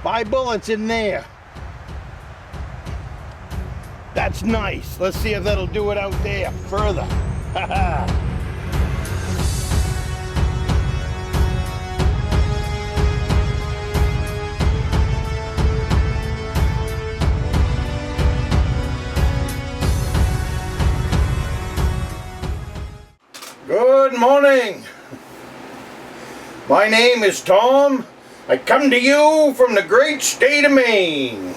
5 bullets in there. That's nice. Let's see if that'll do it out there further. Good morning. My name is Tom. I come to you from the great state of Maine.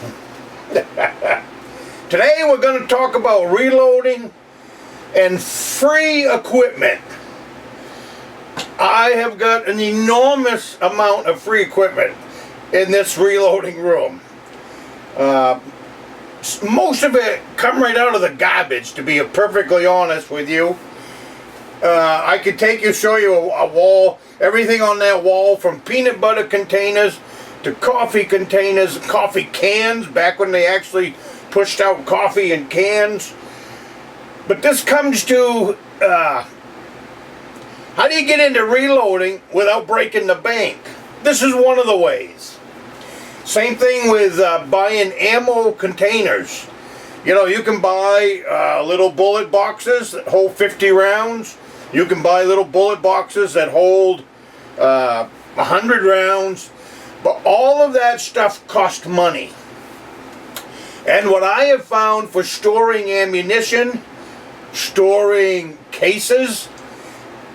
Today we're going to talk about reloading and free equipment. I have got an enormous amount of free equipment in this reloading room. Most of it come right out of the garbage, to be perfectly honest with you. I could show you a wall, everything on that wall, from peanut butter containers to coffee containers, coffee cans, back when they actually pushed out coffee in cans. But this comes to, how do you get into reloading without breaking the bank? This is one of the ways. Same thing with buying ammo containers. You know, you can buy little bullet boxes that hold 50 rounds. You can buy little bullet boxes that hold 100 rounds. But all of that stuff costs money. And what I have found for storing ammunition, storing cases,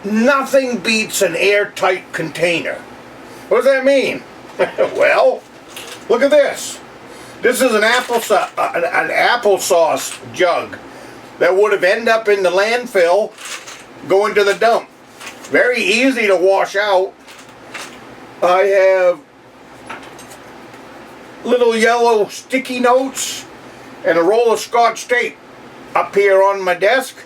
nothing beats an airtight container. What does that mean? Well, look at this. This is an applesauce jug that would have ended up in the landfill going to the dump. Very easy to wash out. I have little yellow sticky notes and a roll of Scotch tape up here on my desk.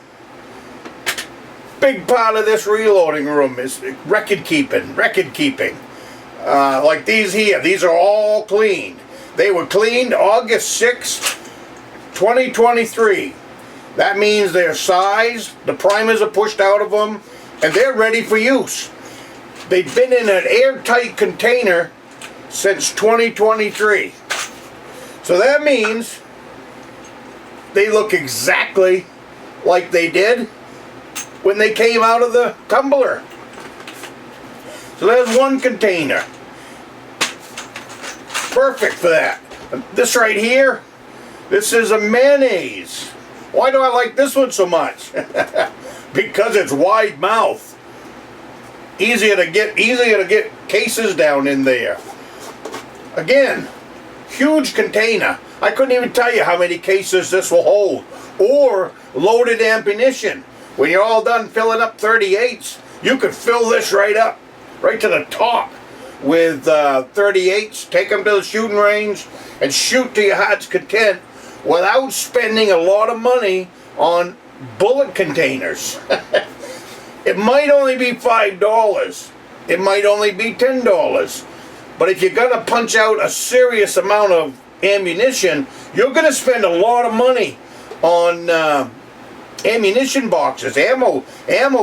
Big part of this reloading room is record keeping. Like these here, these are all cleaned. They were cleaned August 6th, 2023. That means they're sized, the primers are pushed out of them, and they're ready for use. They've been in an airtight container since 2023. So that means they look exactly like they did when they came out of the tumbler. So there's one container. Perfect for that. This right here, this is a mayonnaise. Why do I like this one so much? Because it's wide mouth. Easier to get cases down in there. Again, huge container. I couldn't even tell you how many cases this will hold. Or loaded ammunition. When you're all done filling up 38s, you could fill this right up, right to the top with 38s. Take them to the shooting range and shoot to your heart's content without spending a lot of money on bullet containers. It might only be $5. It might only be $10. But if you're going to punch out a serious amount of ammunition, you're going to spend a lot of money on ammunition boxes, ammo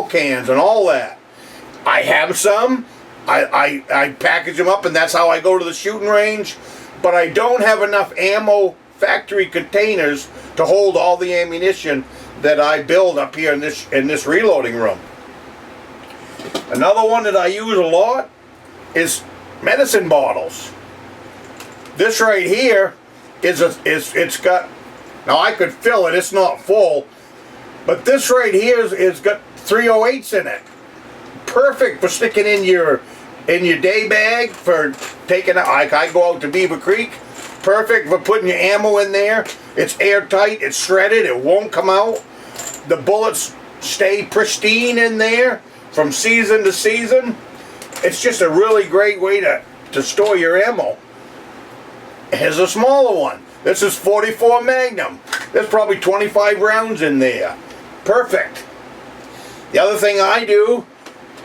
cans and all that. I have some. I package them up, and that's how I go to the shooting range. But I don't have enough ammo factory containers to hold all the ammunition that I build up here in this reloading room. Another one that I use a lot is medicine bottles. This right here it's got, now I could fill it, it's not full, but this right here is got 308s in it. Perfect for sticking in your day bag for taking out, like I go out to Beaver Creek. Perfect for putting your ammo in there. It's airtight, it's shredded, it won't come out. The bullets stay pristine in there from season to season. It's just a really great way to store your ammo. Here's a smaller one. This is 44 Magnum. There's probably 25 rounds in there. Perfect. The other thing I do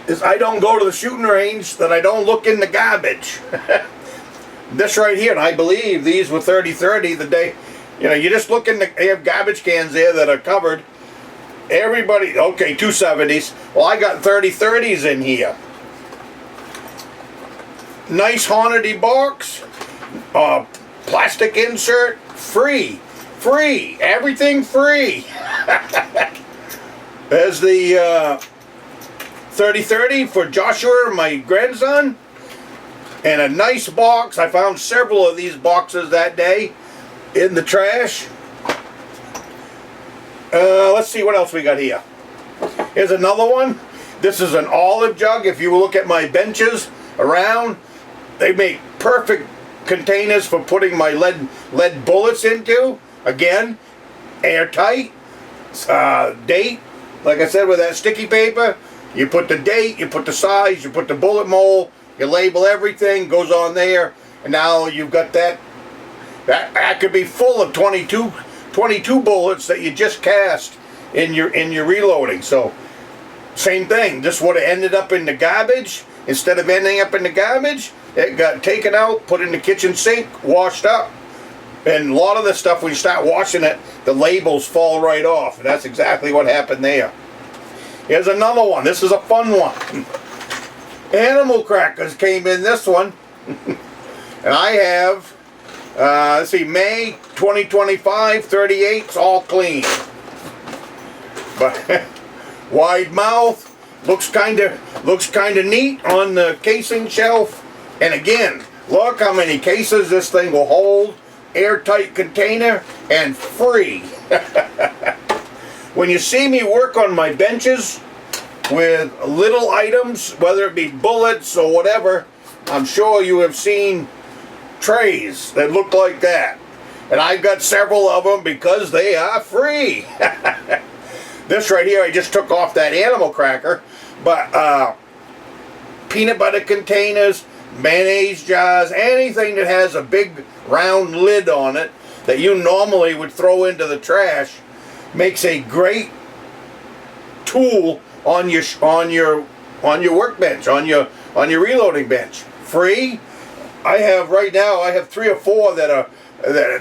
is I don't go to the shooting range that I don't look in the garbage. This right here, and I believe these were 30-30 the day, you know, you just look in they have garbage cans there that are covered. Everybody, okay, 270s. Well, I got 30-30s in here. Nice Hornady box. plastic insert, free. Free. Everything free. There's the 3030 for Joshua, my grandson. And a nice box. I found several of these boxes that day in the trash. Let's see what else we got here. Here's another one. This is an olive jug. If you look at my benches around, they make perfect containers for putting my lead bullets into. Again, airtight. Date. Like I said, with that sticky paper, you put the date, you put the size, you put the bullet mold, you label everything, goes on there, and now you've got that. That could be full of 22 bullets that you just cast in your reloading. So same thing. This would have ended up in the garbage. Instead of ending up in the garbage, it got taken out, put in the kitchen sink, washed up. And a lot of this stuff, when you start washing it, the labels fall right off. And that's exactly what happened there. Here's another one. This is a fun one. Animal crackers came in this one. And I have, let's see, May 2025, 38's all clean. But wide mouth, looks kind of neat on the casing shelf. And again, look how many cases this thing will hold. Airtight container and free. When you see me work on my benches with little items, whether it be bullets or whatever, I'm sure you have seen trays that look like that. And I've got several of them because they are free. This right here, I just took off that animal cracker, but peanut butter containers, mayonnaise jars, anything that has a big round lid on it that you normally would throw into the trash makes a great tool on your workbench, on your reloading bench. Free. I have right now, I have 3 or 4 that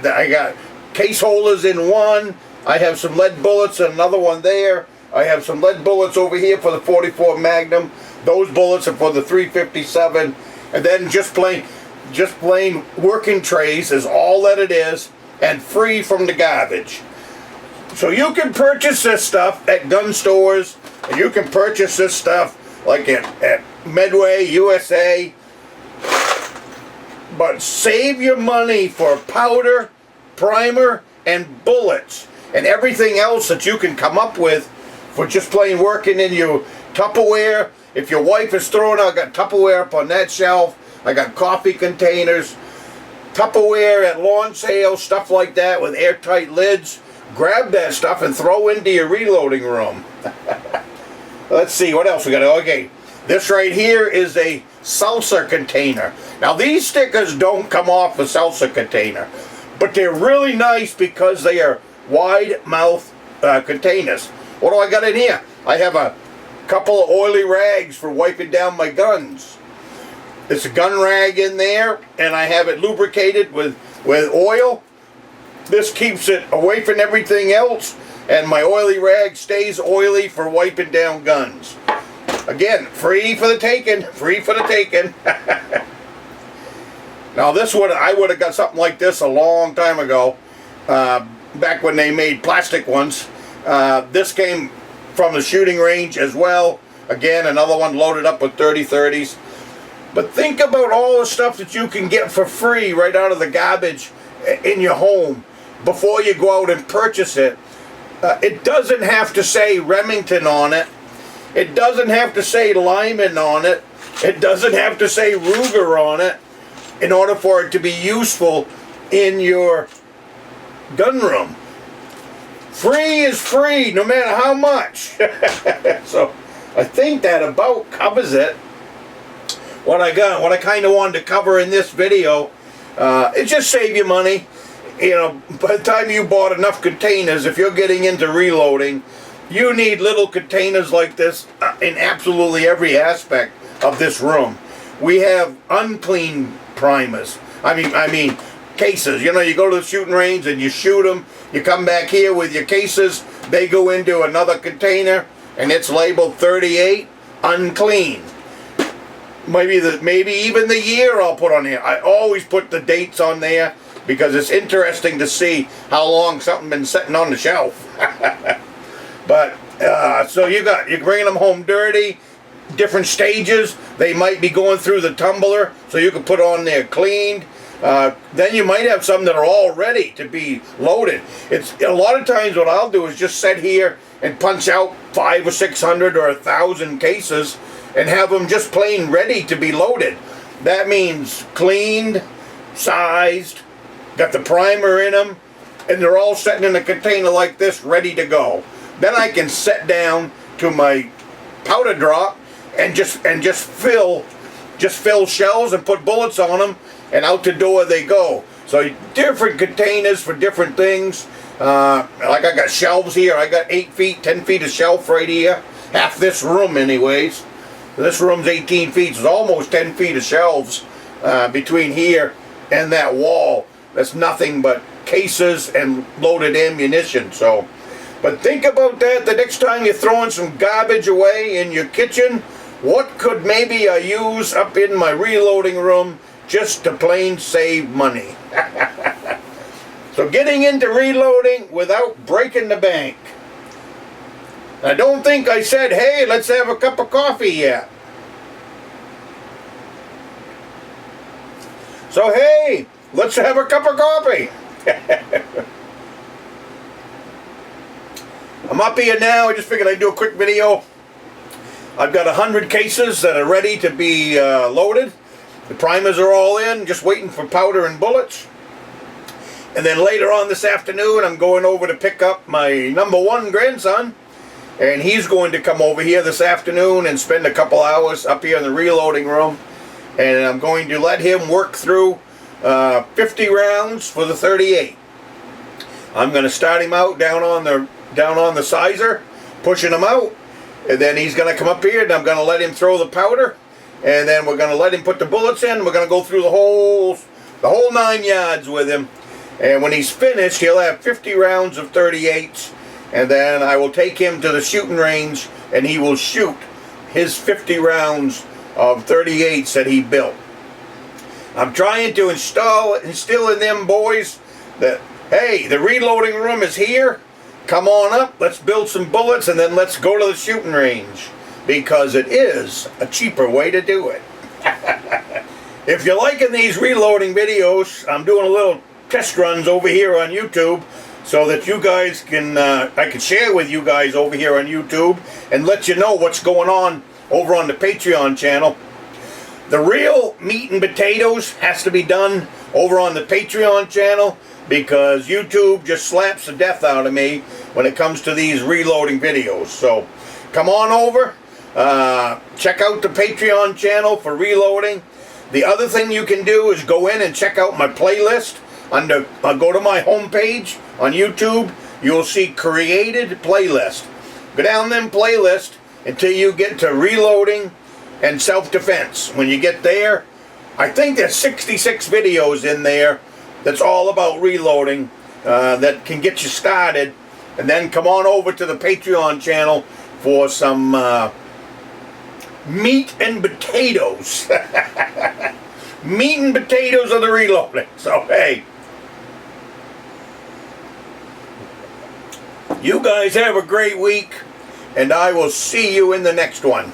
I got case holders in one. I have some lead bullets and another one there. I have some lead bullets over here for the 44 Magnum. Those bullets are for the 357. And then just plain working trays is all that it is, and free from the garbage. So you can purchase this stuff at gun stores, and you can purchase this stuff like at Medway, USA. But save your money for powder, primer, and bullets, and everything else that you can come up with for just plain working in your Tupperware. If your wife is throwing out, I got Tupperware up on that shelf. I got coffee containers, Tupperware at lawn sales, stuff like that with airtight lids. Grab that stuff and throw into your reloading room. Let's see, what else we got? Okay, this right here is a salsa container. Now these stickers don't come off a salsa container, but they're really nice because they are wide mouth containers. What do I got in here? I have a couple of oily rags for wiping down my guns. It's a gun rag in there, and I have it lubricated with oil. This keeps it away from everything else, and my oily rag stays oily for wiping down guns. Again, free for the taking, free for the taking. Now this one, I would have got something like this a long time ago, back when they made plastic ones. This came from the shooting range as well. Again, another one loaded up with 30-30s. But think about all the stuff that you can get for free right out of the garbage in your home before you go out and purchase it. It doesn't have to say Remington on it. It doesn't have to say Lyman on it. It doesn't have to say Ruger on it in order for it to be useful in your gun room. Free is free, no matter how much. So I think that about covers it. What I kind of wanted to cover in this video, it just save you money. You know, by the time you bought enough containers, if you're getting into reloading, you need little containers like this in absolutely every aspect of this room. We have unclean primers. I mean cases. You know, you go to the shooting range and you shoot them. You come back here with your cases. They go into another container, and it's labeled 38, unclean. maybe even the year I'll put on here. I always put the dates on there because it's interesting to see how long something been sitting on the shelf. But so you're bringing them home dirty, different stages. They might be going through the tumbler, so you can put on there cleaned. Then you might have some that are all ready to be loaded. It's a lot of times what I'll do is just sit here and punch out 500 or 600 or 1,000 cases and have them just plain ready to be loaded. That means cleaned, sized, got the primer in them, and they're all sitting in a container like this, ready to go. Then I can set down to my powder drop and just fill shells and put bullets on them, and out the door they go. So different containers for different things. Like I got shelves here. I got 8 feet, 10 feet of shelf right here. Half this room anyways. This room's 18 feet. So it's almost 10 feet of shelves between here and that wall. That's nothing but cases and loaded ammunition. So, but think about that the next time you're throwing some garbage away in your kitchen. What could maybe I use up in my reloading room just to plain save money? So getting into reloading without breaking the bank. I don't think I said, hey, let's have a cup of coffee yet. So hey, let's have a cup of coffee. I'm up here now. I just figured I'd do a quick video. I've got 100 cases that are ready to be loaded. The primers are all in, just waiting for powder and bullets. And then later on this afternoon, I'm going over to pick up my #1 grandson. And he's going to come over here this afternoon and spend a couple hours up here in the reloading room. And I'm going to let him work through 50 rounds for the .38. I'm going to start him out down on the sizer, pushing him out. And then he's going to come up here and I'm going to let him throw the powder. And then we're going to let him put the bullets in. We're going to go through the whole 9 yards with him. And when he's finished, he'll have 50 rounds of .38s. And then I will take him to the shooting range and he will shoot his 50 rounds of .38s that he built. I'm trying to instill in them boys that, hey, the reloading room is here. Come on up, let's build some bullets, and then let's go to the shooting range. Because it is a cheaper way to do it. If you're liking these reloading videos, I'm doing a little test runs over here on YouTube so that you guys can, I can share with you guys over here on YouTube and let you know what's going on over on the Patreon channel. The real meat and potatoes has to be done over on the Patreon channel because YouTube just slaps the death out of me when it comes to these reloading videos. So come on over, check out the Patreon channel for reloading. The other thing you can do is go in and check out my playlist. Go to my homepage on YouTube. You'll see created playlist. Go down them playlist until you get to reloading and self-defense. When you get there, I think there's 66 videos in there that's all about reloading that can get you started. And then come on over to the Patreon channel for some meat and potatoes. Meat and potatoes of the reloading. So hey, you guys have a great week, and I will see you in the next one.